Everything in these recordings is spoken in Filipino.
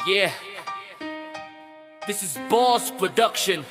Yeah, this is Boss Production.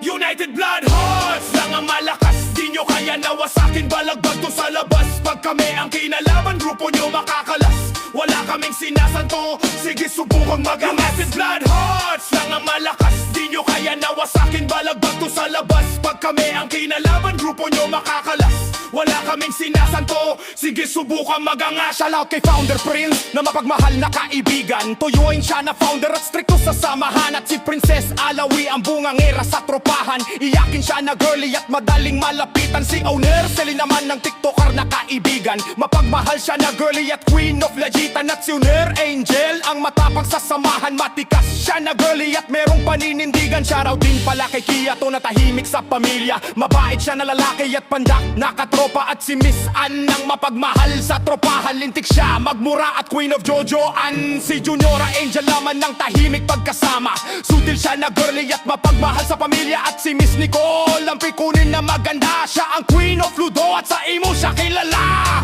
United Blood Hearts lang ang malakas. Di nyo kaya nawasakin, balagbag to sa labas. Pag kami ang kinalaban, grupo nyo makakalas. Wala kaming sinasanto, sige subukang magamas. United Blood Hearts lang ang malakas. Di nyo kaya nawasakin, balagbag to sa labas. Pag kami ang kinalaban, grupo nyo makakalas. Wala kaming sinasanto, sige subukan magangas. Shoutout kay Founder Prince na mapagmahal na kaibigan. Tuyuin siya na founder at stricto sa samahan. At si Princess Alawi ang bungangera sa tropahan. Iyakin siya na girly at madaling malapitan. Si Owner Selly naman ng tiktoker na kaibigan. Mapagmahal siya na girly at queen of lajitan. At si Owner Angel ang matapang sa samahan. Matikas siya na girly at merong paninindigan. Shoutout din pala kay Kiato na tahimik sa pamilya. Mabait siya na lalaki at pandak na katropa. At si Miss Ann ang mapagmahal sa tropahan. Lintik siya magmura at Queen of Jojo Ann. Si Juniora Angel naman ng tahimik pagkasama. Sutil siya na girly at mapagmahal sa pamilya. At si Miss Nicole ang pikunin na maganda. Siya ang Queen of Ludo at sa imo siya kilala.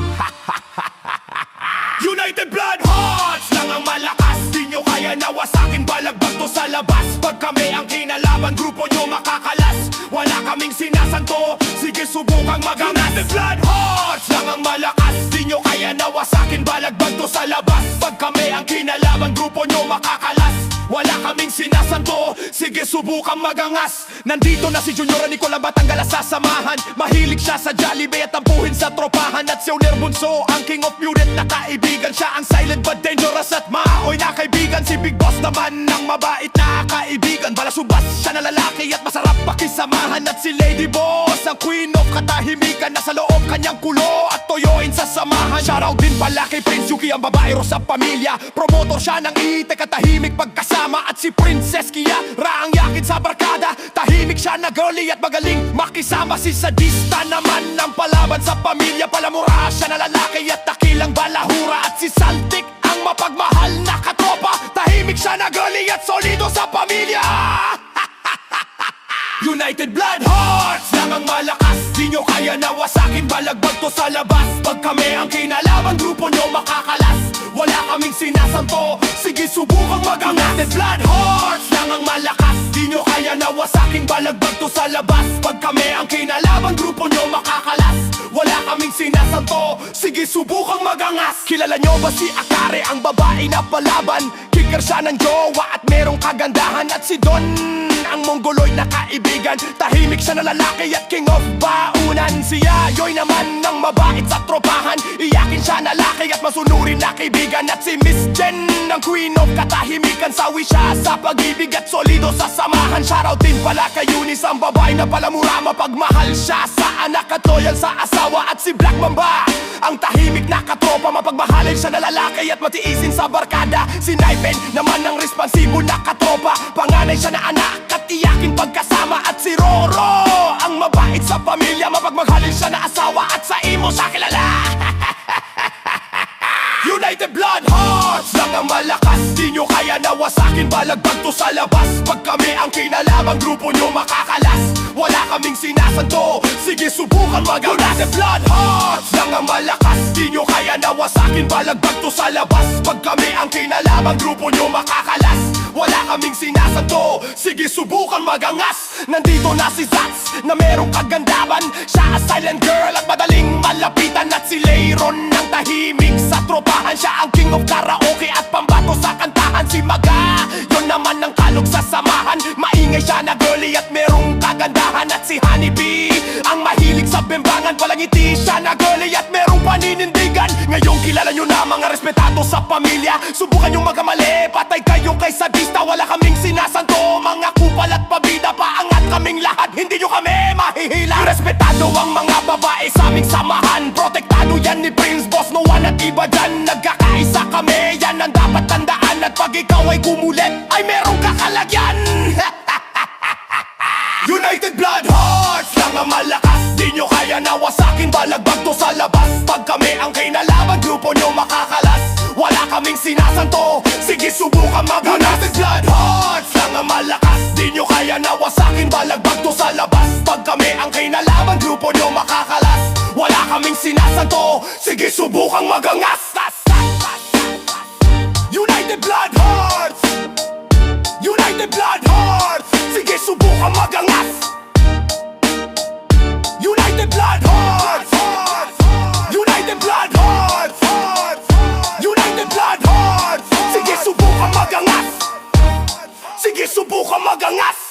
United Blood Hearts lang ang malakas. Di nyo kaya nawasakin, balagbag to sa labas. Pag kami ang kinalaban, grupo nyo makakalas. Wala kaming sinasanto, sige subukang magangas. United Blood Hearts lang ang malakas. Di nyo kaya nawasakin, balagbag to sa labas. Pag kami ang kinalaban, grupo nyo makakalas. Wala kaming sinasanto, sige subukan magangas. Nandito na si Junior Nicola Batanggal sa samahan. Mahilig siya sa Jollibee at tampuhin sa tropahan. At si Owner Bunso, ang king of mutant na kaibigan. Siya ang silent but dangerous at maaoy na kaibigan. Si Big Boss naman ang mabait na kaibigan. Balasubas siya na lalaki at masarap pakisamahan. At si Lady Boss, ang queen of katahimikan. Nasa loob kanyang kulo at toyoin sa samahan. Shoutout din pala kay Prince Yuki, ang babaero sa pamilya. Promotor siya ng itek at tahimik pagkasama. At si Princess Kiara ang yakin sa barkada. Tahimik siya na girly at magaling makisama. Si Sadista naman ang palaban sa pamilya. Palamura siya na lalaki at takilang balahura. At si Saltik ang mapagmahal na katropa. Tahimik siya na girly at solido sa pamilya. United Blood Hearts lang ang malakas. Di nyo kaya nawasakin, balagbag to sa labas. Pag kami ang kinalaban, grupo nyo makakalas. Wala kaming sinasanto, sige subukang magangas. United Blood Hearts lang ang malakas. Di nyo kaya nawasakin, balagbag to sa labas. Pag kami ang kinalaban, grupo nyo makakalas. Wala kaming sinasanto, sige subukang magangas. Kilala nyo ba si Akare, ang babae na palaban? Kicker siya ng jowa at merong kagandahan. At si Don, ang mongoloid na kaibigan. Tahimik siya na lalaki at king of baunan. Si Yayoy naman ang mabait sa tropahan. Iyakin siya na laki at masunurin na kaibigan. At si Miss Jen, ang queen of katahimikan. Sawi siya sa pag-ibig at solido sa samahan. Shoutout din pala kay Eunice, ang babae na palamura. Mapagmahal siya sa anak at loyal sa asawa. At si Black Mamba, ang tahimik na katropa. Mapagmahalin siya na lalaki at matiisin sa barkada. Si Naipen naman ang responsible na katropa. Panganay siya na anak at iyakin pagkasama. At si Roro, ang mabait sa pamilya. Mapagmaghalin siya na asawa at sa imo siya kilala. United Blood Hearts lang ang malakas. Di nyo kaya nawasakin, balagbag to sa labas. Pag kami ang kinalaban, grupo nyo makakalas. Wala kaming sinasanto, sige subukan magangas. United Blood Hearts lang ang malakas. Di nyo kaya nawasakin, balagbag to sa labas. Pag kami ang kinalaban, grupo nyo makakalas. Wala kaming sinasanto, sige subukan magangas. Nandito na si Zats na merong kagandaman. Siya a silent girl at madaling malapitan. At si Leiron ng tahimik sa tropahan. Siya ang king of karaoke at pambato sa kantahan. Si Maga, yun naman ang kalog sa samahan. Maingay siya na girly at merong kagandahan. At si Honeybee, ang mahilig sa bembangan. Palangiti siya na girly at merong paninindigan. Ngayon kilala nyo na mga respetado sa pamilya. Subukan yung magamali, patay kayo kay sadista. Wala kaming sinasanto, mga kupal at pabida. Paangat kaming lahat, hindi nyo kami mahihila. Respetado ang mga babae sa aming samahan. Protektado yan ni Prince Boss, no one at iba dyan. Nagkakaisa kami, yan ang dapat tandaan. At pag ikaw ay kumulit, ay merong kakalagyan. United Blood Hearts lang ang malakas. Di nyo kaya nawasakin, balagbag to sa labas. Pag kami ang kinalaban, grupo nyo makakalas. Wala kaming sinasanto, sige subukan magangas. United Blood Hearts lang ang malakas. Di nyo kaya nawasakin, balagbag to sa labas. Pag kami ang kinalaban, grupo nyo makakalas. Wala kaming sinasanto, sige subukang magangas. United Blood Hearts, United Blood Hearts. Sige, subukan magangas. United Blood Hearts, United Blood Hearts, United Blood Hearts. Sige, subukan magangas. Sige, subukan magangas.